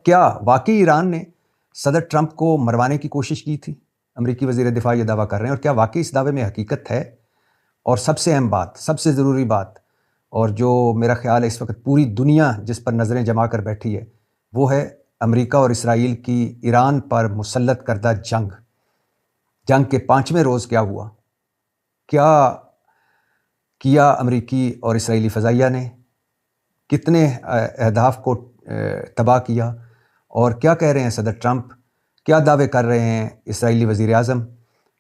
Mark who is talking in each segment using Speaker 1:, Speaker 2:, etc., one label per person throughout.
Speaker 1: کیا واقعی ایران نے صدر ٹرمپ کو مروانے کی کوشش کی تھی؟ امریکی وزیر دفاع یہ دعویٰ کر رہے ہیں، اور کیا واقعی اس دعوے میں حقیقت ہے؟ اور سب سے اہم بات، سب سے ضروری بات، اور جو میرا خیال ہے اس وقت پوری دنیا جس پر نظریں جما کر بیٹھی ہے، وہ ہے امریکہ اور اسرائیل کی ایران پر مسلط کردہ جنگ کے 5ویں روز کیا ہوا؟ کیا کیا امریکی اور اسرائیلی فضائیہ نے؟ کتنے اہداف کو تباہ کیا؟ اور کیا کہہ رہے ہیں صدر ٹرمپ؟ کیا دعوے کر رہے ہیں اسرائیلی وزیر اعظم؟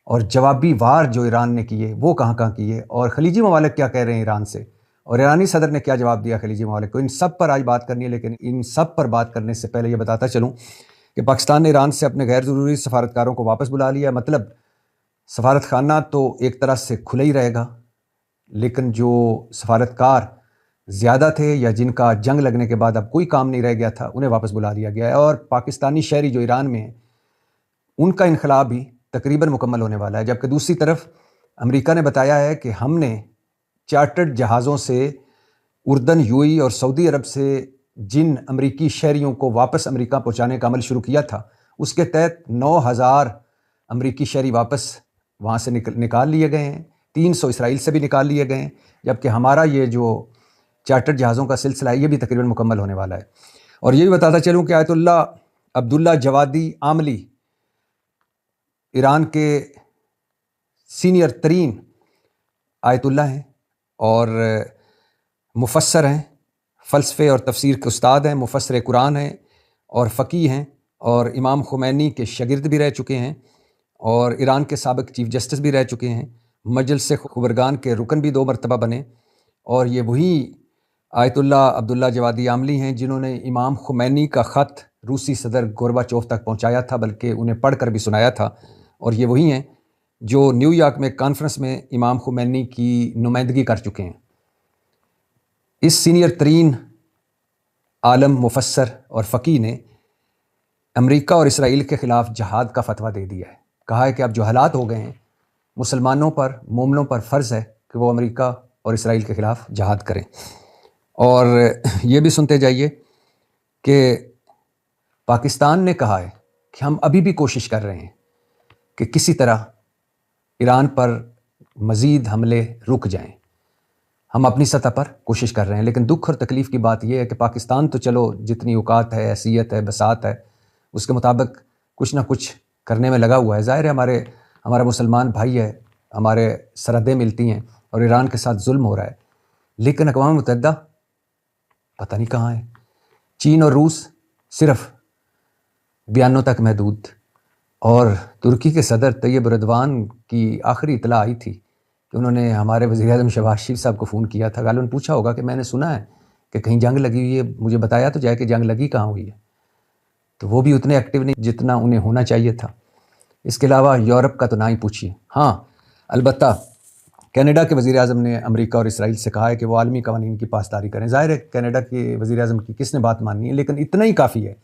Speaker 1: اور جوابی وار جو ایران نے کیے وہ کہاں کہاں کیے؟ اور خلیجی ممالک کیا کہہ رہے ہیں ایران سے؟ اور ایرانی صدر نے کیا جواب دیا خلیجی ممالک کو؟ ان سب پر آج بات کرنی ہے، لیکن ان سب پر بات کرنے سے پہلے یہ بتاتا چلوں کہ پاکستان نے ایران سے اپنے غیر ضروری سفارتکاروں کو واپس بلا لیا۔ مطلب سفارت خانہ تو ایک طرح سے کھلا ہی رہے گا، لیکن جو سفارتکار زیادہ تھے یا جن کا جنگ لگنے کے بعد اب کوئی کام نہیں رہ گیا تھا، انہیں واپس بلا لیا گیا ہے۔ اور پاکستانی شہری جو ایران میں ہیں ان کا انخلا بھی تقریباً مکمل ہونے والا ہے، جبکہ دوسری طرف امریکہ نے بتایا ہے کہ ہم نے چارٹرڈ جہازوں سے اردن، یو اے ای اور سعودی عرب سے جن امریکی شہریوں کو واپس امریکہ پہنچانے کا عمل شروع کیا تھا، اس کے تحت 9,000 امریکی شہری واپس وہاں سے نکال لیے گئے ہیں، 300 اسرائیل سے بھی نکال لیے گئے ہیں، جبکہ ہمارا یہ جو چارٹرڈ جہازوں کا سلسلہ ہے یہ بھی تقریباً مکمل ہونے والا ہے۔ اور یہ بھی بتاتا چلوں کہ آیت اللہ عبداللہ جوادی عاملی ایران کے سینئر ترین آیت اللہ ہیں اور مفسر ہیں، فلسفے اور تفسیر کے استاد ہیں، مفسر قرآن ہیں اور فقیہ ہیں، اور امام خمینی کے شاگرد بھی رہ چکے ہیں، اور ایران کے سابق چیف جسٹس بھی رہ چکے ہیں، مجلس خبرگان کے رکن بھی 2 مرتبہ بنے۔ اور یہ وہی آیت اللہ عبداللہ جوادی عاملی ہیں جنہوں نے امام خمینی کا خط روسی صدر گورباچوف تک پہنچایا تھا، بلکہ انہیں پڑھ کر بھی سنایا تھا، اور یہ وہی ہیں جو نیو یارک میں کانفرنس میں امام خمینی کی نمائندگی کر چکے ہیں۔ اس سینئر ترین عالم، مفسر اور فقیہ نے امریکہ اور اسرائیل کے خلاف جہاد کا فتویٰ دے دیا ہے۔ کہا ہے کہ اب جو حالات ہو گئے ہیں، مسلمانوں پر، مومنوں پر فرض ہے کہ وہ امریکہ اور اسرائیل کے خلاف جہاد کریں۔ اور یہ بھی سنتے جائیے کہ پاکستان نے کہا ہے کہ ہم ابھی بھی کوشش کر رہے ہیں کہ کسی طرح ایران پر مزید حملے رک جائیں۔ ہم اپنی سطح پر کوشش کر رہے ہیں، لیکن دکھ اور تکلیف کی بات یہ ہے کہ پاکستان تو چلو جتنی اوقات ہے، حیثیت ہے، بساط ہے، اس کے مطابق کچھ نہ کچھ کرنے میں لگا ہوا ہے۔ ظاہر ہے ہمارا مسلمان بھائی ہے، ہمارے سرحدیں ملتی ہیں اور ایران کے ساتھ ظلم ہو رہا ہے، لیکن اقوام متحدہ پتہ نہیں کہاں ہے۔ چین اور روس صرف بیانوں تک محدود، اور ترکی کے صدر طیب اردوان کی آخری اطلاع آئی تھی کہ انہوں نے ہمارے وزیر اعظم شہباز شریف صاحب کو فون کیا تھا، غالباً پوچھا ہوگا کہ میں نے سنا ہے کہ کہیں جنگ لگی ہوئی ہے، مجھے بتایا تو جائے کہ جنگ لگی کہاں ہوئی ہے۔ تو وہ بھی اتنے ایکٹیو نہیں جتنا انہیں ہونا چاہیے تھا۔ اس کے علاوہ یورپ کا تو نہ ہی پوچھیے۔ ہاں، البتہ کینیڈا کے وزیر اعظم نے امریکہ اور اسرائیل سے کہا ہے کہ وہ عالمی قوانین کی پاسداری کریں۔ ظاہر ہے کینیڈا کے وزیر اعظم کی کس نے بات ماننی ہے، لیکن اتنا ہی کافی ہے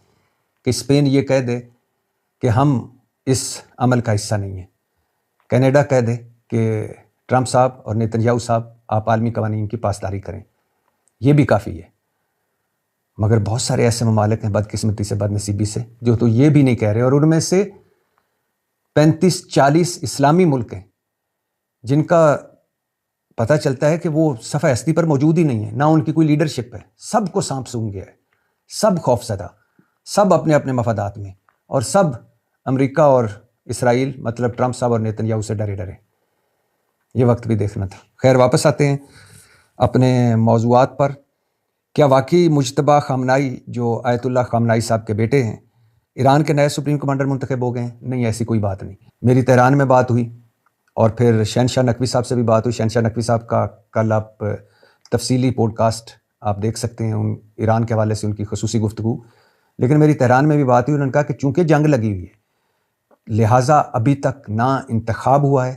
Speaker 1: کہ اسپین یہ کہہ دے کہ ہم اس عمل کا حصہ نہیں ہیں، کینیڈا کہہ دے کہ ٹرمپ صاحب اور نیتنیاہو صاحب آپ عالمی قوانین کی پاسداری کریں، یہ بھی کافی ہے۔ مگر بہت سارے ایسے ممالک ہیں بدقسمتی سے، بد نصیبی سے، جو تو یہ بھی نہیں کہہ رہے، اور ان میں سے 35-40 اسلامی ملک ہیں جن کا پتہ چلتا ہے کہ وہ صفحہ ہستی پر موجود ہی نہیں ہے، نہ ان کی کوئی لیڈرشپ ہے، سب کو سانپ سونگھ گیا ہے، سب خوف زدہ، سب اپنے اپنے مفادات میں، اور سب امریکہ اور اسرائیل مطلب ٹرمپ صاحب اور نیتنیاہو سے ڈرے ڈرے۔ یہ وقت بھی دیکھنا تھا۔ خیر، واپس آتے ہیں اپنے موضوعات پر۔ کیا واقعی مجتبیٰ خامنائی جو آیت اللہ خامنائی صاحب کے بیٹے ہیں ایران کے نئے سپریم کمانڈر منتخب ہو گئے ہیں؟ نہیں، ایسی کوئی بات نہیں۔ میری تہران میں بات ہوئی، اور پھر شہنشاہ نقوی صاحب سے بھی بات ہوئی۔ شہنشاہ نقوی صاحب کا کل آپ تفصیلی پوڈ کاسٹ آپ دیکھ سکتے ہیں، ایران کے حوالے سے ان کی خصوصی گفتگو۔ لیکن میری تہران میں بھی بات ہوئی، انہوں نے کہا کہ چونکہ جنگ لگی ہوئی ہے لہٰذا ابھی تک نہ انتخاب ہوا ہے،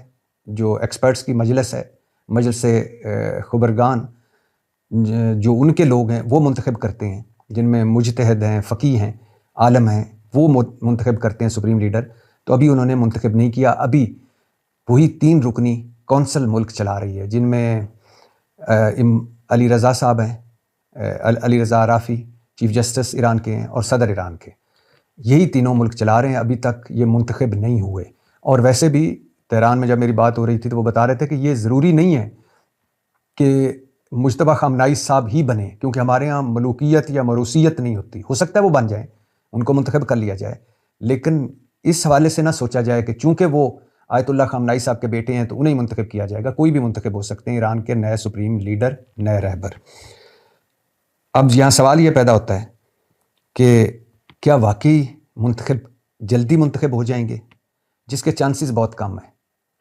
Speaker 1: جو ایکسپرٹس کی مجلس ہے، مجلس خبرگان، جو ان کے لوگ ہیں وہ منتخب کرتے ہیں، جن میں مجتہد ہیں، فقیہ ہیں، عالم ہیں، وہ منتخب کرتے ہیں سپریم لیڈر۔ تو ابھی انہوں نے منتخب نہیں کیا۔ ابھی وہی 3 رکنی کونسل ملک چلا رہی ہے، جن میں علی رضا صاحب ہیں، علی رضا عرافی چیف جسٹس ایران کے ہیں اور صدر ایران کے، یہی تینوں ملک چلا رہے ہیں، ابھی تک یہ منتخب نہیں ہوئے۔ اور ویسے بھی تہران میں جب میری بات ہو رہی تھی تو وہ بتا رہے تھے کہ یہ ضروری نہیں ہے کہ مجتبیٰ خامنہ ای صاحب ہی بنے، کیونکہ ہمارے ہاں ملوکیت یا موروثیت نہیں ہوتی، ہو سکتا ہے وہ بن جائیں، ان کو منتخب کر لیا جائے، لیکن اس حوالے سے نہ سوچا جائے کہ چونکہ وہ آیت اللہ خامنہ ای صاحب کے بیٹے ہیں تو انہیں منتخب کیا جائے گا۔ کوئی بھی منتخب ہو سکتے ہیں ایران کے نئے سپریم لیڈر، نئے رہبر۔ اب یہاں سوال یہ پیدا ہوتا ہے کہ کیا واقعی منتخب جلدی منتخب ہو جائیں گے، جس کے چانسز بہت کم ہیں،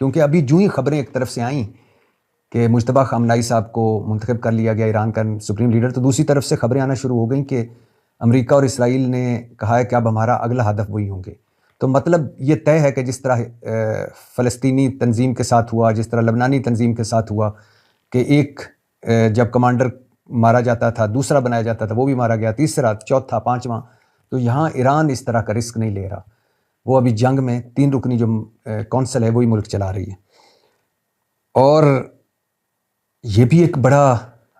Speaker 1: کیونکہ ابھی جو ہی خبریں ایک طرف سے آئیں کہ مجتبیٰ خامنہ ای صاحب کو منتخب کر لیا گیا ایران کا سپریم لیڈر، تو دوسری طرف سے خبریں آنا شروع ہو گئیں کہ امریکہ اور اسرائیل نے کہا ہے کہ اب ہمارا اگلا ہدف وہی ہوں گے۔ تو مطلب یہ طے ہے کہ جس طرح فلسطینی تنظیم کے ساتھ ہوا، جس طرح لبنانی تنظیم کے ساتھ ہوا کہ ایک جب کمانڈر مارا جاتا تھا دوسرا بنایا جاتا تھا، وہ بھی مارا گیا، تیسرا، چوتھا، پانچواں، تو یہاں ایران اس طرح کا رسک نہیں لے رہا۔ وہ ابھی جنگ میں 3 رکنی جو کونسل ہے وہی ملک چلا رہی ہے۔ اور یہ بھی ایک بڑا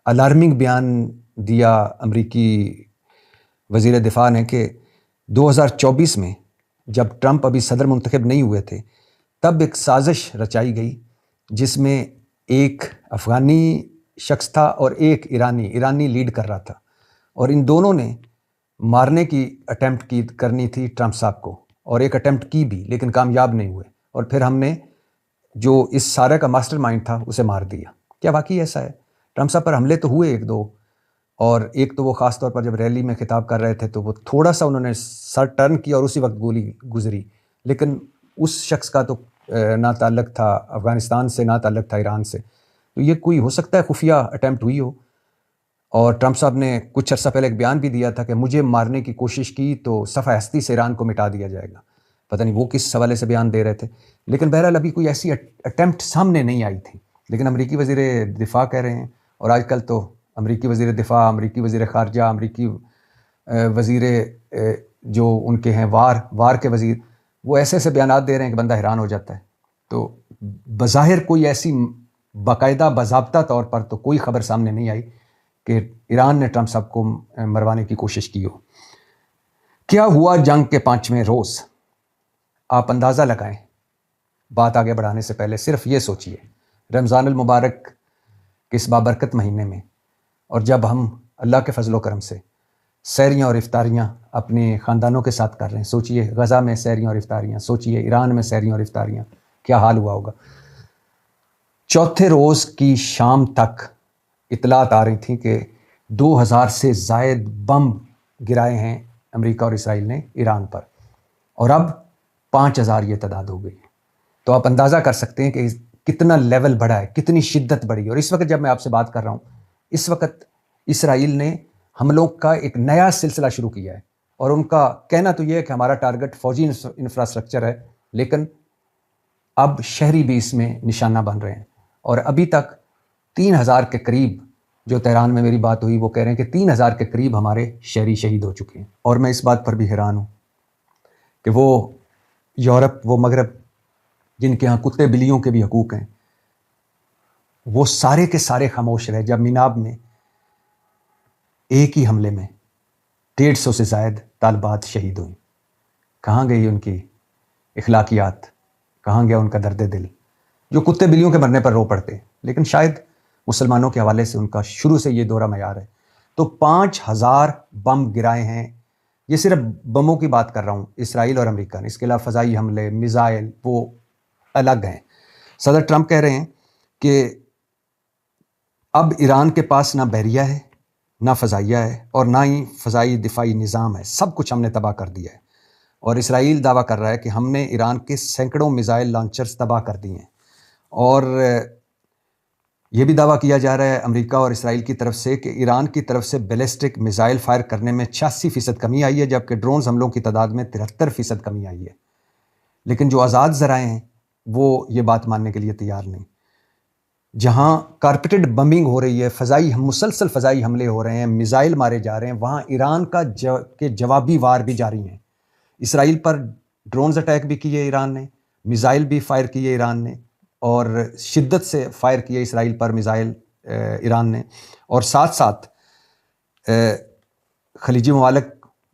Speaker 1: الارمنگ بیان دیا امریکی وزیر دفاع نے کہ 2024 میں جب ٹرمپ ابھی صدر منتخب نہیں ہوئے تھے، تب ایک سازش رچائی گئی جس میں ایک افغانی شخص تھا اور ایک ایرانی لیڈ کر رہا تھا، اور ان دونوں نے مارنے کی اٹیمپٹ کرنی تھی ٹرمپ صاحب کو، اور ایک اٹیمپٹ کی بھی لیکن کامیاب نہیں ہوئے، اور پھر ہم نے جو اس سارے کا ماسٹر مائنڈ تھا اسے مار دیا۔ کیا واقعی ایسا ہے؟ ٹرمپ صاحب پر حملے تو ہوئے 1-2، اور ایک تو وہ خاص طور پر جب ریلی میں خطاب کر رہے تھے تو وہ تھوڑا سا انہوں نے سر ٹرن کیا اور اسی وقت گولی گزری، لیکن اس شخص کا تو نہ تعلق تھا افغانستان سے، نہ تعلق تھا ایران سے، تو یہ کوئی ہو سکتا ہے خفیہ اٹیمپٹ ہوئی ہو۔ اور ٹرمپ صاحب نے کچھ عرصہ پہلے ایک بیان بھی دیا تھا کہ مجھے مارنے کی کوشش کی تو صفحہ ہستی سے ایران کو مٹا دیا جائے گا، پتہ نہیں وہ کس حوالے سے بیان دے رہے تھے، لیکن بہرحال ابھی کوئی ایسی اٹیمپٹ سامنے نہیں آئی تھی۔ لیکن امریکی وزیر دفاع کہہ رہے ہیں، اور آج کل تو امریکی وزیر دفاع، امریکی وزیر خارجہ، امریکی وزیر جو ان کے ہیں وار کے وزیر، وہ ایسے ایسے بیانات دے رہے ہیں کہ بندہ حیران ہو جاتا ہے۔ تو بظاہر کوئی ایسی باقاعدہ باضابطہ طور پر تو کوئی خبر سامنے نہیں آئی کہ ایران نے ٹرمپ صاحب کو مروانے کی کوشش کی ہو۔ کیا ہوا جنگ کے 5ویں روز؟ آپ اندازہ لگائیں، بات آگے بڑھانے سے پہلے صرف یہ سوچئے، رمضان المبارک کے اس بابرکت مہینے میں، اور جب ہم اللہ کے فضل و کرم سے سحریاں اور افطاریاں اپنے خاندانوں کے ساتھ کر رہے ہیں، سوچئے غزہ میں سحریاں اور افطاریاں، سوچئے ایران میں سحریاں اور افطاریاں، کیا حال ہوا ہوگا۔ 4تھے روز کی شام تک اطلاعات آ رہی تھیں کہ 2000 سے زائد بم گرائے ہیں امریکہ اور اسرائیل نے ایران پر، اور اب 5000 یہ تعداد ہو گئی۔ تو آپ اندازہ کر سکتے ہیں کہ کتنا لیول بڑھا ہے، کتنی شدت بڑھی۔ اور اس وقت جب میں آپ سے بات کر رہا ہوں، اس وقت اسرائیل نے حملوں کا ایک نیا سلسلہ شروع کیا ہے، اور ان کا کہنا تو یہ ہے کہ ہمارا ٹارگٹ فوجی انفراسٹرکچر ہے، لیکن اب شہری بھی اس میں نشانہ بن رہے ہیں، اور ابھی تک 3000 کے قریب، جو تہران میں میری بات ہوئی وہ کہہ رہے ہیں کہ 3000 کے قریب ہمارے شہری شہید ہو چکے ہیں۔ اور میں اس بات پر بھی حیران ہوں کہ وہ یورپ، وہ مغرب جن کے ہاں کتے بلیوں کے بھی حقوق ہیں، وہ سارے کے سارے خاموش رہے جب میناب میں ایک ہی حملے میں 150 سے زائد طالبات شہید ہوئیں۔ کہاں گئی ان کی اخلاقیات؟ کہاں گیا ان کا درد دل جو کتے بلیوں کے مرنے پر رو پڑتے؟ لیکن شاید مسلمانوں کے حوالے سے ان کا شروع سے یہ دورہ معیار ہے۔ تو 5000 بم گرائے ہیں، یہ صرف بموں کی بات کر رہا ہوں اسرائیل اور امریکہ نے، اس کے علاوہ فضائی حملے، میزائل، وہ الگ ہیں۔ صدر ٹرمپ کہہ رہے ہیں کہ اب ایران کے پاس نہ بحریہ ہے، نہ فضائیہ ہے، اور نہ ہی فضائی دفاعی نظام ہے، سب کچھ ہم نے تباہ کر دیا ہے۔ اور اسرائیل دعویٰ کر رہا ہے کہ ہم نے ایران کے سینکڑوں میزائل لانچرز تباہ کر دیے ہیں، اور یہ بھی دعویٰ کیا جا رہا ہے امریکہ اور اسرائیل کی طرف سے کہ ایران کی طرف سے بیلسٹک میزائل فائر کرنے میں 86% کمی آئی ہے، جبکہ ڈرونز حملوں کی تعداد میں 73% کمی آئی ہے۔ لیکن جو آزاد ذرائع ہیں وہ یہ بات ماننے کے لیے تیار نہیں۔ جہاں کارپیٹڈ بمبنگ ہو رہی ہے، مسلسل فضائی حملے ہو رہے ہیں، میزائل مارے جا رہے ہیں، وہاں ایران کے جوابی وار بھی جاری ہیں۔ اسرائیل پر ڈرونز اٹیک بھی کیے ایران نے، میزائل بھی فائر کیے ایران نے، اور شدت سے فائر کیے اسرائیل پر میزائل ایران نے، اور ساتھ ساتھ خلیجی ممالک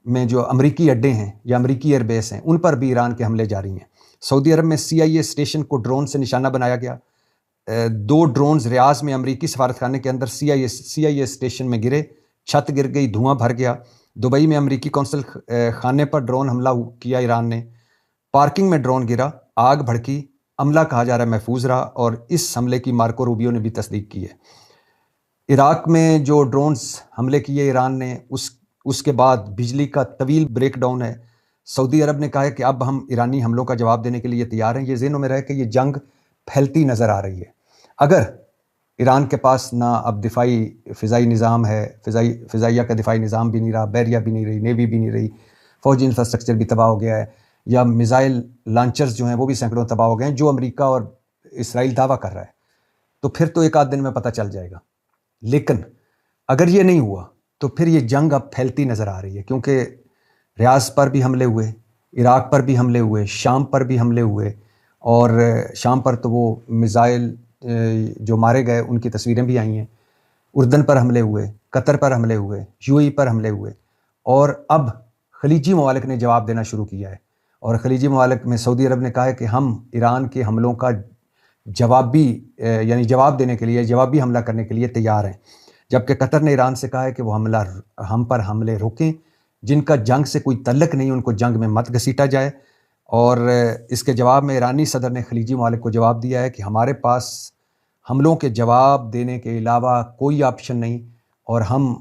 Speaker 1: میں جو امریکی اڈے ہیں یا امریکی ایئر بیس ہیں ان پر بھی ایران کے حملے جاری ہیں۔ سعودی عرب میں CIA اسٹیشن کو ڈرون سے نشانہ بنایا گیا۔ 2 ڈرونز ریاض میں امریکی سفارت خانے کے اندر CIA اسٹیشن میں گرے، چھت گر گئی، دھواں بھر گیا۔ دبئی میں امریکی قونصل خانے پر ڈرون حملہ کیا ایران نے۔ پارکنگ میں ڈرون گرا، آگ بھڑکی، عملہ کہا جا رہا ہے محفوظ رہا، اور اس حملے کی مارکو روبیو نے بھی تصدیق کی ہے۔ عراق میں جو ڈرونز حملے کیے ایران نے، اس کے بعد بجلی کا طویل بریک ڈاؤن ہے۔ سعودی عرب نے کہا ہے کہ اب ہم ایرانی حملوں کا جواب دینے کے لیے تیار ہیں۔ یہ ذہنوں میں رہے کہ یہ جنگ پھیلتی نظر آ رہی ہے۔ اگر ایران کے پاس نہ اب دفاعی فضائی نظام ہے، فضائیہ کا دفاعی نظام بھی نہیں رہا، بحریہ بھی نہیں رہی، نیوی بھی نہیں رہی، فوجی انفراسٹرکچر بھی تباہ ہو گیا ہے، یا میزائل لانچرز جو ہیں وہ بھی سینکڑوں تباہ ہو گئے ہیں جو امریکہ اور اسرائیل دعویٰ کر رہا ہے، تو پھر تو ایک آدھ دن میں پتہ چل جائے گا۔ لیکن اگر یہ نہیں ہوا تو پھر یہ جنگ اب پھیلتی نظر آ رہی ہے، کیونکہ ریاض پر بھی حملے ہوئے، عراق پر بھی حملے ہوئے، شام پر بھی حملے ہوئے، اور شام پر تو وہ میزائل جو مارے گئے ان کی تصویریں بھی آئی ہیں۔ اردن پر حملے ہوئے، قطر پر حملے ہوئے، UAE پر حملے ہوئے، اور اب خلیجی ممالک نے جواب دینا شروع کیا ہے۔ اور خلیجی ممالک میں سعودی عرب نے کہا ہے کہ ہم ایران کے حملوں کا جواب دینے کے لیے، جوابی حملہ کرنے کے لیے تیار ہیں، جبکہ قطر نے ایران سے کہا ہے کہ وہ ہم پر حملے روکیں، جن کا جنگ سے کوئی تعلق نہیں ان کو جنگ میں مت گھسیٹا جائے۔ اور اس کے جواب میں ایرانی صدر نے خلیجی ممالک کو جواب دیا ہے کہ ہمارے پاس حملوں کے جواب دینے کے علاوہ کوئی آپشن نہیں، اور ہم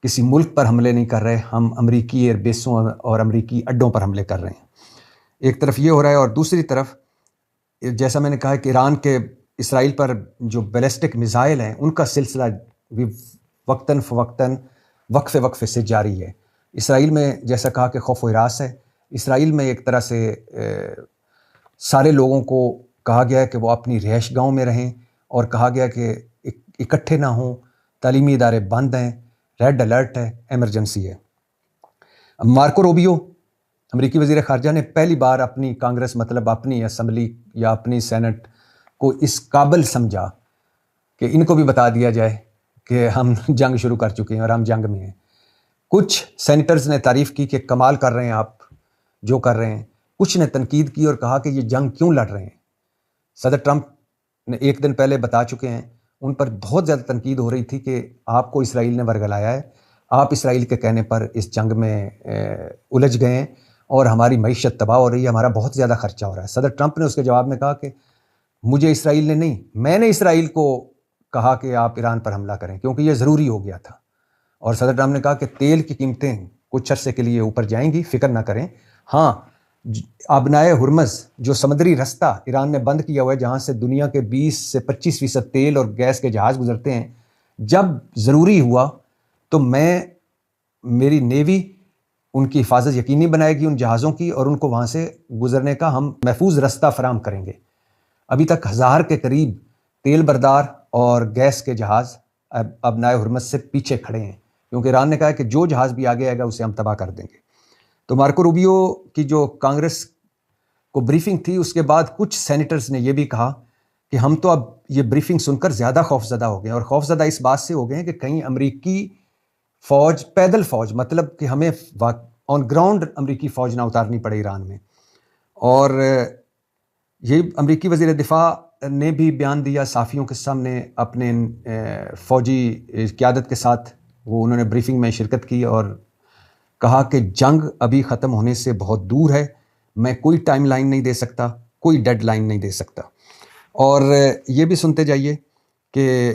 Speaker 1: کسی ملک پر حملے نہیں کر رہے، ہم امریکی ایئر بیسوں اور امریکی اڈوں پر حملے کر رہے ہیں۔ ایک طرف یہ ہو رہا ہے، اور دوسری طرف جیسا میں نے کہا کہ ایران کے اسرائیل پر جو بیلسٹک میزائل ہیں ان کا سلسلہ بھی وقتاً فوقتاً وقفے سے جاری ہے۔ اسرائیل میں جیسا کہا کہ خوف و ہراس ہے۔ اسرائیل میں ایک طرح سے سارے لوگوں کو کہا گیا ہے کہ وہ اپنی رہائش گاہوں میں رہیں، اور کہا گیا کہ اکٹھے نہ ہوں، تعلیمی ادارے بند ہیں، ریڈ الرٹ ہے، ایمرجنسی ہے۔ مارکو روبیو امریکی وزیر خارجہ نے پہلی بار اپنی کانگریس، مطلب اپنی اسمبلی یا اپنی سینٹ کو اس قابل سمجھا کہ ان کو بھی بتا دیا جائے کہ ہم جنگ شروع کر چکے ہیں اور ہم جنگ میں ہیں۔ کچھ سینیٹرز نے تعریف کی کہ کمال کر رہے ہیں آپ جو کر رہے ہیں، کچھ نے تنقید کی اور کہا کہ یہ جنگ کیوں لڑ رہے ہیں۔ صدر ٹرمپ نے ایک دن پہلے بتا چکے ہیں، ان پر بہت زیادہ تنقید ہو رہی تھی کہ آپ کو اسرائیل نے ورگلایا ہے، آپ اسرائیل کے کہنے پر اس جنگ میں الجھ گئے ہیں اور ہماری معیشت تباہ ہو رہی ہے، ہمارا بہت زیادہ خرچہ ہو رہا ہے۔ صدر ٹرمپ نے اس کے جواب میں کہا کہ مجھے اسرائیل نے نہیں، میں نے اسرائیل کو کہا کہ آپ ایران پر حملہ کریں کیونکہ یہ ضروری ہو گیا تھا۔ اور صدر ٹرمپ نے کہا کہ تیل کی قیمتیں کچھ عرصے کے لیے اوپر جائیں گی، فکر نہ کریں۔ ہاں، آبنائے ہرمز جو سمندری رستہ ایران نے بند کیا ہوا ہے، جہاں سے دنیا کے 20 سے 25% تیل اور گیس کے جہاز گزرتے ہیں، جب ضروری ہوا تو میری نیوی ان کی حفاظت یقینی بنائے گی ان جہازوں کی، اور ان کو وہاں سے گزرنے کا ہم محفوظ رستہ فراہم کریں گے۔ ابھی تک 1000 کے قریب تیل بردار اور گیس کے جہاز آبنائے ہرمز سے پیچھے کھڑے ہیں، کیونکہ ایران نے کہا ہے کہ جو جہاز بھی آگے آئے گا اسے ہم تباہ کر دیں گے۔ تو مارکو روبیو کی جو کانگریس کو بریفنگ تھی، اس کے بعد کچھ سینیٹرز نے یہ بھی کہا کہ ہم تو اب یہ بریفنگ سن کر زیادہ خوفزدہ ہو گئے ہیں، اور خوفزدہ اس بات سے ہو گئے ہیں کہ کہیں امریکی فوج، پیدل فوج، مطلب کہ ہمیں آن گراؤنڈ امریکی فوج نہ اتارنی پڑے ایران میں۔ اور یہ امریکی وزیر دفاع نے بھی بیان دیا صحافیوں کے سامنے، اپنے فوجی قیادت کے ساتھ انہوں نے بریفنگ میں شرکت کی اور کہا کہ جنگ ابھی ختم ہونے سے بہت دور ہے، میں کوئی ٹائم لائن نہیں دے سکتا، کوئی ڈیڈ لائن نہیں دے سکتا۔ اور یہ بھی سنتے جائیے کہ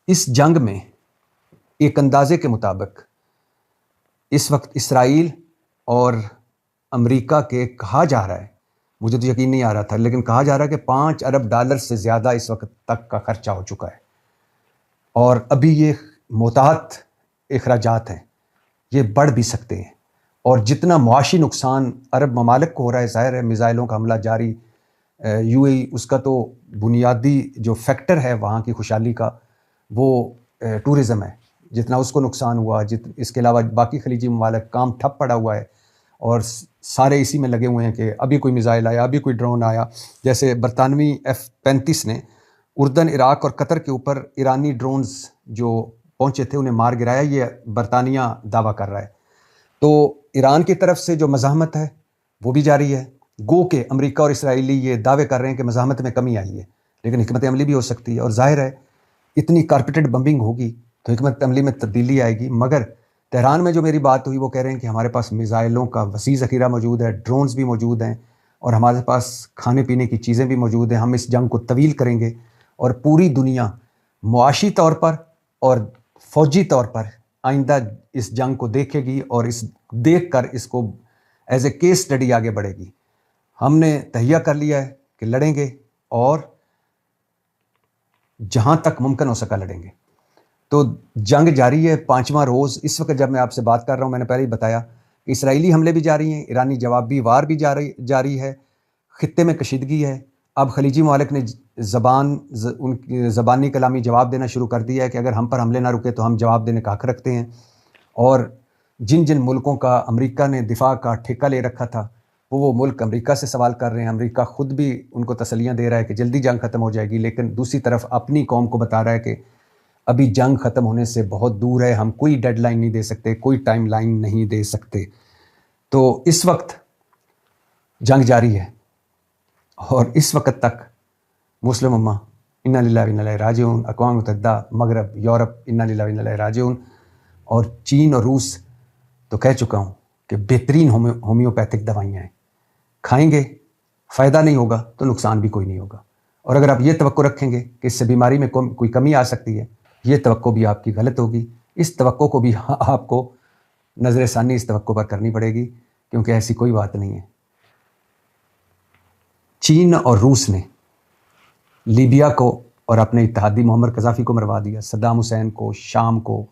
Speaker 1: اس جنگ میں ایک اندازے کے مطابق اس وقت اسرائیل اور امریکہ کے کہا جا رہا ہے، مجھے تو یقین نہیں آ رہا تھا، لیکن کہا جا رہا ہے کہ $5 ارب سے زیادہ اس وقت تک کا خرچہ ہو چکا ہے، اور ابھی یہ محتاط اخراجات ہیں، یہ بڑھ بھی سکتے ہیں۔ اور جتنا معاشی نقصان عرب ممالک کو ہو رہا ہے، ظاہر ہے میزائلوں کا حملہ جاری، UAE اس کا تو بنیادی جو فیکٹر ہے وہاں کی خوشحالی کا وہ ٹورزم ہے، جتنا اس کو نقصان ہوا، اس کے علاوہ باقی خلیجی ممالک کام ٹھپ پڑا ہوا ہے، اور سارے اسی میں لگے ہوئے ہیں کہ ابھی کوئی میزائل آیا، ابھی کوئی ڈرون آیا۔ جیسے برطانوی F-35 نے اردن، عراق اور قطر کے اوپر ایرانی ڈرونز جو پہنچے تھے انہیں مار گرایا، یہ برطانیہ دعویٰ کر رہا ہے۔ تو ایران کی طرف سے جو مزاحمت ہے وہ بھی جاری ہے، گو کہ امریکہ اور اسرائیلی یہ دعوے کر رہے ہیں کہ مزاحمت میں کمی آئی ہے، لیکن حکمت عملی بھی ہو سکتی ہے، اور ظاہر ہے اتنی کارپیٹڈ بمبنگ ہوگی تو حکمت عملی میں تبدیلی آئے گی۔ مگر تہران میں جو میری بات ہوئی وہ کہہ رہے ہیں کہ ہمارے پاس میزائلوں کا وسیع ذخیرہ موجود ہے، ڈرونز بھی موجود ہیں، اور ہمارے پاس کھانے پینے کی چیزیں بھی موجود ہیں، ہم اس جنگ کو طویل کریں گے، اور پوری دنیا معاشی طور پر اور فوجی طور پر آئندہ اس جنگ کو دیکھے گی، اور اس دیکھ کر اس کو ایز اے کیس اسٹڈی آگے بڑھے گی۔ ہم نے تہیہ کر لیا ہے کہ لڑیں گے، اور جہاں تک ممکن ہو سکا لڑیں گے۔ تو جنگ جاری ہے، 5واں روز اس وقت جب میں آپ سے بات کر رہا ہوں۔ میں نے پہلے ہی بتایا کہ اسرائیلی حملے بھی جاری ہیں، ایرانی جوابی وار بھی جاری ہے، خطے میں کشیدگی ہے۔ اب خلیجی ممالک نے ان کی زبانی کلامی جواب دینا شروع کر دیا ہے کہ اگر ہم پر حملے نہ رکے تو ہم جواب دینے کا حق رکھتے ہیں، اور جن جن ملکوں کا امریکہ نے دفاع کا ٹھیکہ لے رکھا تھا وہ ملک امریکہ سے سوال کر رہے ہیں۔ امریکہ خود بھی ان کو تسلیاں دے رہا ہے کہ جلدی جنگ ختم ہو جائے گی، لیکن دوسری طرف اپنی قوم کو بتا رہا ہے کہ ابھی جنگ ختم ہونے سے بہت دور ہے، ہم کوئی ڈیڈ لائن نہیں دے سکتے، کوئی ٹائم لائن نہیں دے سکتے۔ تو اس وقت جنگ جاری ہے، اور اس وقت تک مسلم امہ انا للہ و انا الیہ راجعون، اقوام متحدہ، مغرب، یورپ انا للہ و انا الیہ راجعون، اور چین اور روس تو کہہ چکا ہوں کہ بہترین ہومیوپیتھک دوائیاں ہیں، کھائیں گے فائدہ نہیں ہوگا تو نقصان بھی کوئی نہیں ہوگا۔ اور اگر آپ یہ توقع رکھیں گے کہ اس سے بیماری میں کوئی کمی آ سکتی ہے، یہ توقع بھی آپ کی غلط ہوگی۔ اس توقع کو بھی آپ کو نظر ثانی اس توقع پر کرنی پڑے گی، کیونکہ ایسی کوئی بات نہیں ہے۔ چین اور روس نے لیبیا کو اور اپنے اتحادی معمر قذافی کو مروا دیا، صدام حسین کو، شام کو،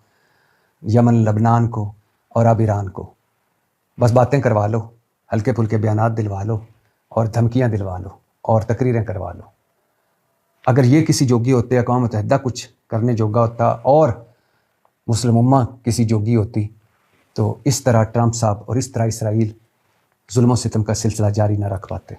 Speaker 1: یمن لبنان کو، اور اب ایران کو۔ بس باتیں کروا لو، ہلکے پھلکے بیانات دلوا لو، اور دھمکیاں دلوا لو، اور تقریریں کروا لو۔ اگر یہ کسی جوگی ہوتے، اقوام متحدہ کچھ کرنے جوگا ہوتا، اور مسلم امہ کسی جوگی ہوتی، تو اس طرح ٹرمپ صاحب اور اس طرح اسرائیل ظلم و ستم کا سلسلہ جاری نہ رکھ پاتے۔